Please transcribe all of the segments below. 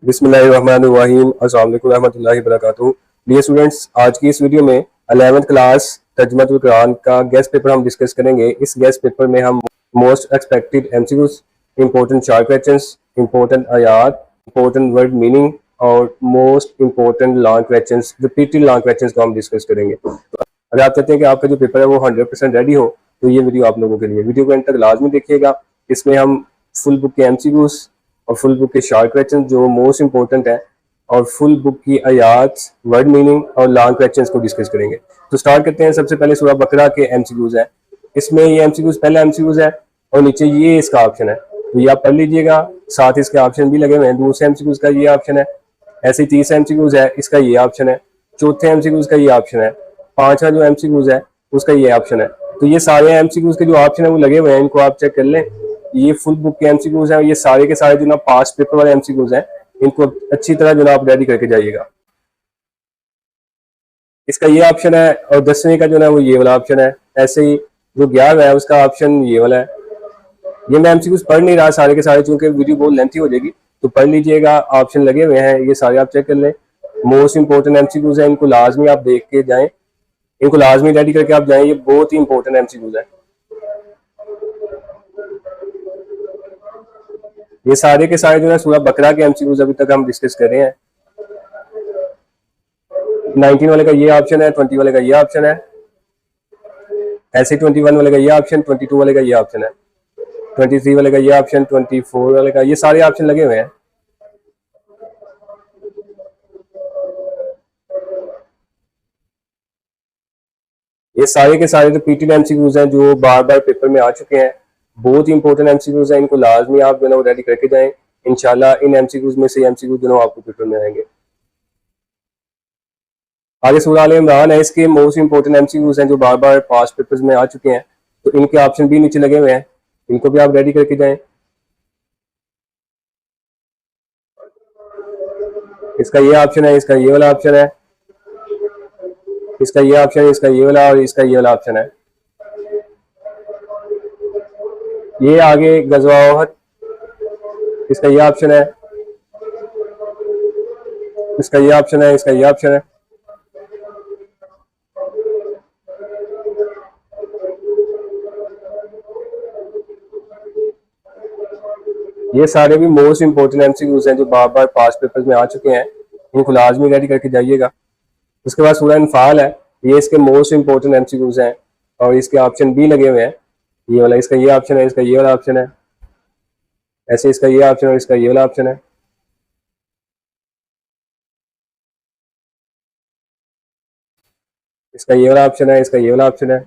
बिस्मिल्लाहिर्रहमानिर्रहीम। अस्सलाम वालेकुम रहमतुल्लाहि वबरकातुहू। डियर स्टूडेंट्स, आज की इस वीडियो में 11th क्लास तर्जुमतुल कुरान का गेस्ट पेपर हम डिस्कस करेंगे। इस गेस्ट पेपर में हम most expected MCQs, important short questions, important आयात, इंपॉर्टेंट वर्ड मीनिंग और most important long questions, repeated long questions को हम डिस्कस करेंगे। तो अगर आप चाहते हैं कि आपका जो पेपर है वो 100% रेडी हो तो ये वीडियो आप लोगों के लिए। वीडियो को एंड तक लाजमी देखिएगा। इसमें हम फुल बुक के एमसीक्यूज और फुल बुक के शॉर्ट क्वेश्चन जो मोस्ट इंपॉर्टेंट है और फुल बुक की आयात, वर्ड मीनिंग और लॉन्ग क्वेश्चंस को डिस्कस करेंगे। तो स्टार्ट करते हैं। सबसे पहले सूरह बकरा के एमसीक्यूज है। इसमें ये एमसीक्यूज पहला एमसीक्यूज है और नीचे ये इसका ऑप्शन है, तो ये आप पढ़ लीजिएगा। साथ इसके ऑप्शन भी लगे हुए हैं। दूसरे एमसीक्यूज का ये ऑप्शन है, ऐसे ही तीसरा एमसीक्यूज है, इसका ये ऑप्शन है। चौथे एमसीक्यूज का ये ऑप्शन है। पांचवा जो एमसीक्यूज है उसका ये ऑप्शन है। तो ये सारे एमसीक्यूज के जो ऑप्शन है वो लगे हुए हैं, इनको आप चेक कर लें। ये फुल बुक के एमसीक्यूज हैं। ये सारे के सारे जो ना पास्ट पेपर वाले एमसीक्यूज हैं, इनको अच्छी तरह जो ना आप रेडी करके जाइएगा। इसका ये ऑप्शन है और 10वीं का जो ना वो ये वाला ऑप्शन है। ऐसे ही जो 11वां है उसका ऑप्शन ये वाला है। ये मैं एमसीक्यूज पढ़ नहीं रहा सारे के सारे, चूंकि वीडियो बहुत लेंथी हो जाएगी, तो पढ़ लीजिएगा। ऑप्शन लगे हुए हैं, ये सारे आप चेक कर लें। मोस्ट इंपॉर्टेंट एमसीक्यूज है, इनको लाजमी आप देख के जाएं, इनको लाजमी रेडी करके आप जाएं। ये बहुत ही इंपॉर्टेंट एमसीक्यूज है। ये सारे के सारे जो है सूरह बकरा के एमसीक्यूज अभी तक हम डिस्कस कर रहे हैं। 19 वाले का ये ऑप्शन है, 20 वाले का ये ऑप्शन है, ऐसे 21 वाले का ये ऑप्शन, 22 वाले का ये ऑप्शन है, 23 वाले का ये ऑप्शन, 24 वाले का, ये सारे ऑप्शन लगे हुए हैं। ये सारे के सारे रिपीटेड एमसीक्यूज हैं जो बार बार पेपर में आ चुके हैं। बहुत ही इंपॉर्टेंट एमसीक्यूज हैं, इनको लाजमी आप जो है वो रेडी करके जाएं। इंशाल्लाह इन एमसीक्यूज में से एमसीक्यूज जो है आपको पेपर में आएंगे। आगे सूरह आल इमरान है, इसके मोस्ट इंपॉर्टेंट एमसीक्यूज हैं जो बार बार पास्ट पेपर्स में आ चुके हैं, तो इनके ऑप्शन भी नीचे लगे हुए हैं, इनको भी आप रेडी करके जाएं। इसका ये ऑप्शन है, इसका ये वाला ऑप्शन है, इसका ये ऑप्शन है, इसका ये वाला और इसका ये वाला ऑप्शन है। ये आगे गज़वा उहद, इसका ये ऑप्शन है, इसका ये ऑप्शन है, इसका ये ऑप्शन है। ये सारे भी मोस्ट इंपॉर्टेंट एमसीक्यूज हैं जो बार बार पास्ट पेपर्स में आ चुके हैं, इनको लाजमी रेडी करके जाइएगा। उसके बाद सूरह अनफाल है, ये इसके मोस्ट इंपॉर्टेंट एमसीक्यूज हैं और इसके ऑप्शन भी लगे हुए हैं। ये वाला, इसका ये ऑप्शन है, इसका ये वाला ऑप्शन है, ऐसे इसका ये ऑप्शन है, इसका ये वाला ऑप्शन है। इसका ये वाला ऑप्शन है, इसका ये वाला ऑप्शन है।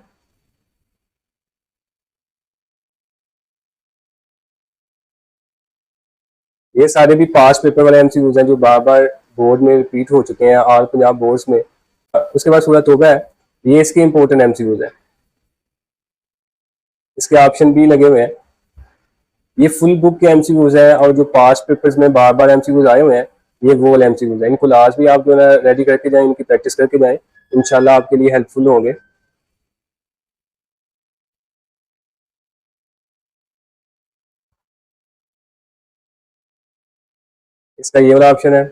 ये सारे भी पास्ट पेपर वाले एमसीक्यूज हैं जो बार बार बोर्ड में रिपीट हो चुके हैं और पंजाब बोर्ड्स में। उसके बाद सूरह तौबा है, ये इसके इंपॉर्टेंट एमसीक्यूज है, इसके ऑप्शन भी लगे हुए हैं। ये फुल बुक के एमसीक्यूज है और जो पास्ट पेपर्स में बार बार एमसीक्यूज आए हुए हैं, ये वो वाले एमसीक्यूज है। इनको लाजमी आप जो है रेडी करके जाएं, इनकी प्रैक्टिस करके जाएं, इंशाल्लाह आपके लिए हेल्पफुल होंगे। इसका ये वाला ऑप्शन है।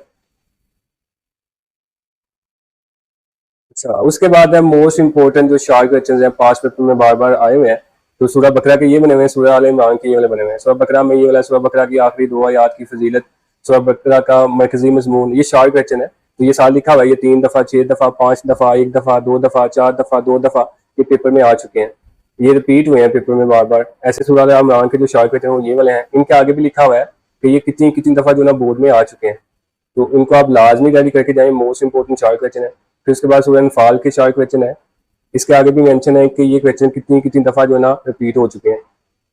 अच्छा, उसके बाद है मोस्ट इंपॉर्टेंट जो शॉर्ट क्वेश्चंस हैं पास्ट पेपर में बार बार आए हुए हैं। तो सूरह बकरा के ये बने हुए हैं, सूरह आल इमरान के ये वाले बने हुए हैं। सूरह बकरा में ये वाला, सूरह बकरा की आखिरी 2 आयत की फजीलत, सूरह बकरा का मरकजी मजमून, ये शॉर्ट क्वेश्चन है। तो ये साल लिखा हुआ है, ये 3 दफा, 6 दफा, 5 दफा, 1 दफा, 2 दफा, 4 दफा, 2 दफा ये पेपर में आ चुके हैं। ये रिपीट हुए हैं पेपर में बार बार। ऐसे सूरह आल इमरान के जो शॉर्ट क्वेश्चन है वो ये वाले हैं। इनके आगे भी लिखा हुआ है कि ये कितनी कितनी दफा जो ना बोर्ड में आ चुके हैं, तो इनको आप लाजमी रेडी करके जाएं। मोस्ट इंपॉर्टेंट शॉर्ट क्वेश्चन है। फिर उसके बाद सूरह अनफाल के शॉर्ट क्वेश्चन है, इसके आगे भी मेंशन है कि ये क्वेश्चन कितनी कितनी दफा जो है ना रिपीट हो चुके हैं।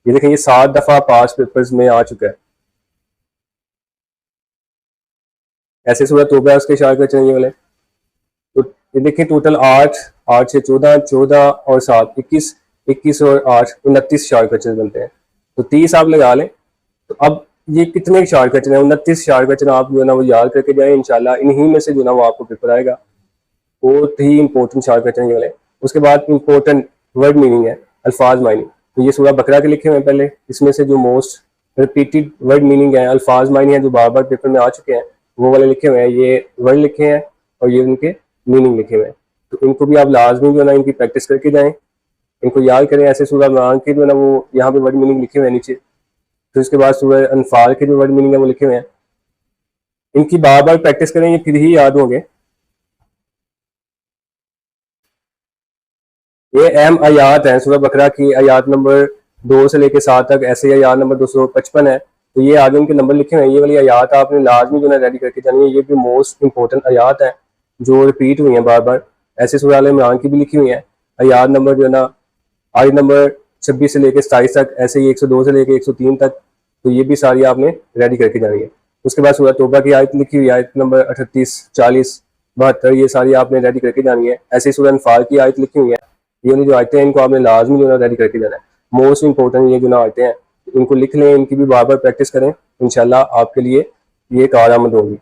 ये देखें, ये 7 दफा पास्ट पेपर्स में आ चुका है। ऐसे सूरह तौबा है, उसके शॉर्ट क्वेश्चन ये वाले। तो ये देखें, टोटल 8 8 से 14, 14 और 7 21, 21 और 8 29 शॉर्ट क्वेश्चन बनते हैं। तो 30 आप लगा लें। तो अब ये कितने शॉर्ट क्वेश्चन है? 29 शॉर्ट क्वेश्चन आप जो है ना वो याद करके जाए, इंशाल्लाह इन्हीं में से जो ना वो आपको पेपर आएगा। बहुत ही इंपॉर्टेंट शॉर्ट क्वेश्चन ये वाले। उसके बाद इंपॉर्टेंट वर्ड मीनिंग है, अल्फाज मायनी। तो ये सूरह बकरा के लिखे हुए हैं पहले, इसमें से जो मोस्ट रिपीटेड वर्ड मीनिंग है, अल्फाज मायनी है, जो बार बार पेपर में आ चुके हैं, वो वाले लिखे हुए हैं, ये वर्ड लिखे हैं और ये उनके मीनिंग लिखे हुए हैं। तो इनको भी आप लाजमी जो है ना इनकी प्रैक्टिस करके जाएं, इनको याद करें। ऐसे सूरह इमरान के जो है ना वो यहाँ पे वर्ड मीनिंग लिखे हुए हैं नीचे, तो इसके बाद सूरह अनफाल के जो वर्ड मीनिंग है वो लिखे हुए हैं। इनकी बार बार प्रैक्टिस करें, ये फिर ही याद होंगे। ये अहम आयात हैं सूरह बकरा की, आयात नंबर 2 से लेकर 7 तक, ऐसे आयात नंबर 255 है। तो ये आगे उनके नंबर लिखे हुए हैं, ये वाली आयात आपने लाजमी जो है रेडी करके जानी है। ये भी मोस्ट इंपॉर्टेंट आयात है जो रिपीट हुई हैं बार बार। ऐसे सूरह आल इमरान की भी लिखी हुई है, आयात नंबर जो है ना आयत नंबर 26 से लेकर 27 तक, ऐसे ही 102 से लेकर 103 तक। तो ये भी सारी आपने रेडी करके जानी है। उसके बाद सूरह तौबा की आयत लिखी हुई है, आयत नंबर 38, 40, 72, ये सारी आपने रेडी करके जानी है। ऐसे ही सूरह अनफाल की आयत लिखी हुई है, ये वाली जो आयतें हैं इनको आपने लाजमी जो है रेडी करके जाना है। मोस्ट इंपॉर्टेंट ये जो ना आयतें हैं इनको लिख लें, इनकी भी बार बार प्रैक्टिस करें, इंशाल्लाह आपके लिए ये कारआमद होगी।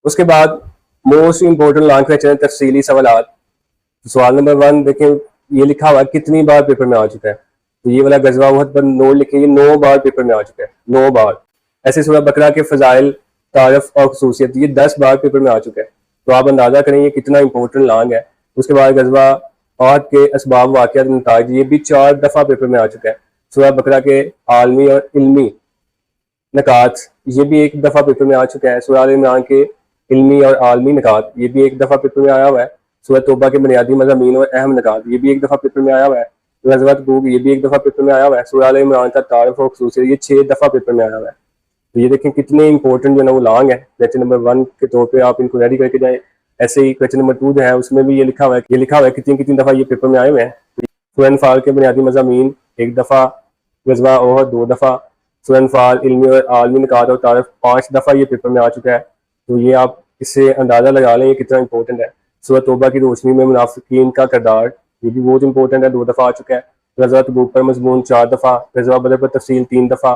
उसके बाद मोस्ट इंपॉर्टेंट लॉन्ग क्वेश्चन है तफसीली सवालात। सवाल नंबर 1 देखें, ये लिखा हुआ है कितनी बार पेपर में आ चुका है। तो ये वाला गजवा उहद पर नोट लिखेंगे, 9 बार पेपर में आ चुका है, 9 बार। ऐसे सूरह बकरा के फजाइल, तारफ और खसूसियत, ये 10 बार पेपर में आ चुका है। तो आप अंदाजा करें ये कितना इंपॉर्टेंट लॉन्ग है। उसके बाद गजवा औद के असबाब वाक़ियात नताइज, ये भी 4 दफ़ा पेपर में आ चुका है। सूरह बकरा के आलमी और इल्मी नकात, ये भी 1 दफ़ा पेपर में आ चुका है। सूरह आल इमरान के इल्मी और आलमी नकात, ये भी 1 दफ़ा पेपर में आया हुआ है। सूरह तौबा के बुनियादी मज़ामीन और अहम नकात, ये भी 1 दफ़ा पेपर में आया हुआ है। गज़वा तबूक, ये भी 1 दफ़ा पेपर में आया हुआ है। सूरह आल इमरान का तारफ़ और ख़ुसूसियत, ये 6 दफ़ा पेपर में आया हुआ है। तो ये देखें कितने इंपॉर्टेंट जो है ना वो लॉन्ग है। क्वेश्चन नंबर 1 के तौर पे आप इनको रेडी करके जाएं। ऐसे ही क्वेश्चन नंबर 2 जो है उसमें भी ये लिखा हुआ है कितनी कितनी दफ़ा ये पेपर में आए हुए हैं। सूरह अनफाल के बुनियादी मज़ामीन 1 दफ़ा, गज़वा ओहद 2 दफ़ा, सूरह अनफाल इल्मी और आलमी नकात और तारफ़ 5 दफ़ा ये पेपर में आ चुका है। तो ये आप इससे अंदाज़ा लगा लें ये कितना इंपॉर्टेंट है। सूरह तौबा की रोशनी में मुनाफिकीन का किरदार, ये भी बहुत इंपॉर्टेंट है, 2 दफ़ा आ चुका है। गज़वा तबूक पर मज़मून 4 दफ़ा, गज़वा बदर पर तफसील 3 दफ़ा,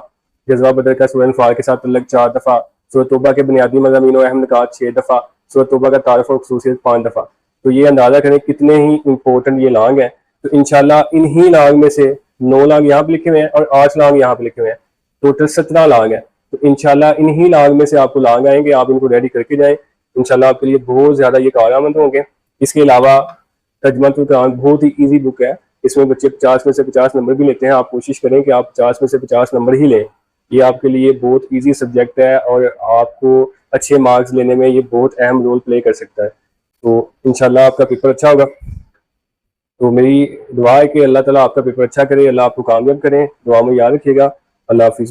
गज़वा बदर का सूरह अनफाल के साथ तल्लुक़ 4 दफ़ा, सूरह तौबा के बुनियादी मज़ामीन और अहम नकात 6 दफ़ा, सूरह तौबा का तारफ़ और ख़ुसूसियत 5 दफ़ा। तो ये अंदाज़ा करें कितने ही इंपॉर्टेंट ये लॉन्ग है। तो इंशाल्लाह इन्हीं लॉन्ग में से 9 लॉन्ग यहाँ पे लिखे हुए हैं और 8 लॉन्ग यहाँ पे लिखे हुए हैं, टोटल 17 लॉन्ग है। तो इंशाल्लाह इन्हीं लॉन्ग में से आपको लॉन्ग आएंगे, आप इनको रेडी करके जाएं, इंशाल्लाह आपके लिए बहुत ज़्यादा ये कारआमद होंगे। इसके अलावा तर्जुमातुल कुरान बहुत ही ईजी बुक है, इसमें बच्चे 50 में से 50 नंबर भी लेते हैं। आप कोशिश करें कि आप 50 में से 50 नंबर ही लें, ये आपके लिए बहुत ईजी सब्जेक्ट है और आपको अच्छे मार्क्स लेने में ये बहुत अहम रोल प्ले कर सकता है। तो इंशाल्लाह आपका पेपर अच्छा होगा। तो मेरी दुआ है कि अल्लाह ताला आपका पेपर अच्छा करे, अल्लाह आपको कामयाब करें। दुआ में याद रखिएगा। अल्लाह हाफिज़।